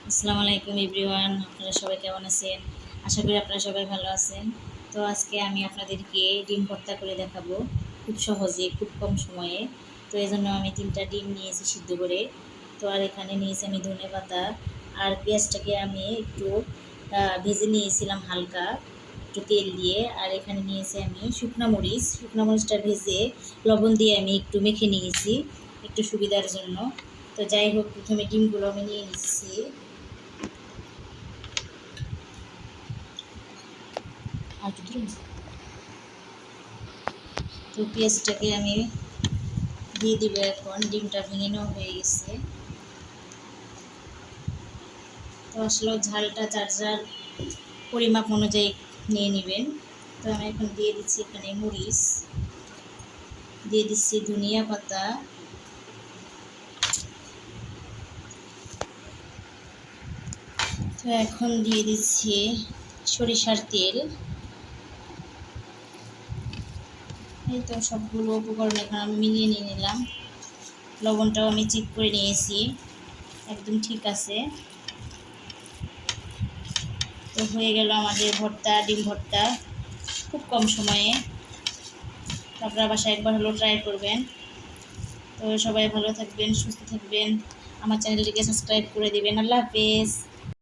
আসসালামু আলাইকুম এভরিওয়ান, আপনারা সবাই কেমন আছেন? আশা করি আপনারা সবাই ভালো আছেন। তো আজকে আমি আপনাদেরকে ডিম ভর্তা করে দেখাবো, খুব সহজে, খুব কম সময়ে। তো এই জন্য আমি 3টা ডিম নিয়েছি সিদ্ধ করে। তো আর এখানে নিয়েছি আমি ধনেপাতা আর পেঁয়াজটাকে আমি একটু ভেজে নিয়েছিলাম হালকা, একটু তেল দিয়ে। আর এখানে নিয়েছি আমি শুকনো মরিচটা ভেজে লবণ দিয়ে আমি একটু মেখে নিয়েছি একটু সুবিধার জন্য। তো যাই হোক, প্রথমে ডিমগুলো আমি নিয়ে নিচ্ছি। তো পেঁয়াজটাকে আমি দিয়ে দিব এখন। ডিমটা ভেঙে নেওয়া হয়ে গেছে। তো আসলে ঝালটা যার যার পরিমাপ অনুযায়ী নিয়ে নেবেন। তো আমি এখন দিয়ে দিচ্ছি এখানে মরিচ, দিয়ে দিচ্ছি ধনিয়া পাতা, তো এখন দিয়ে দিচ্ছি সরিষার তেল। এই তো সবগুলো উপকরণ এখন আমি মিলিয়ে নিয়ে নিলাম। লবণটাও আমি চেক করে নিয়েছি, একদম ঠিক আছে। তো হয়ে গেল আমাদের ভর্তা, ডিম ভর্তা, খুব কম সময়ে। আপনারা বাসায় একবার হলেও ট্রাই করবেন। তো সবাই ভালো থাকবেন, সুস্থ থাকবেন, আমার চ্যানেলটিকে সাবস্ক্রাইব করে দেবেন। আল্লাহ হাফেজ।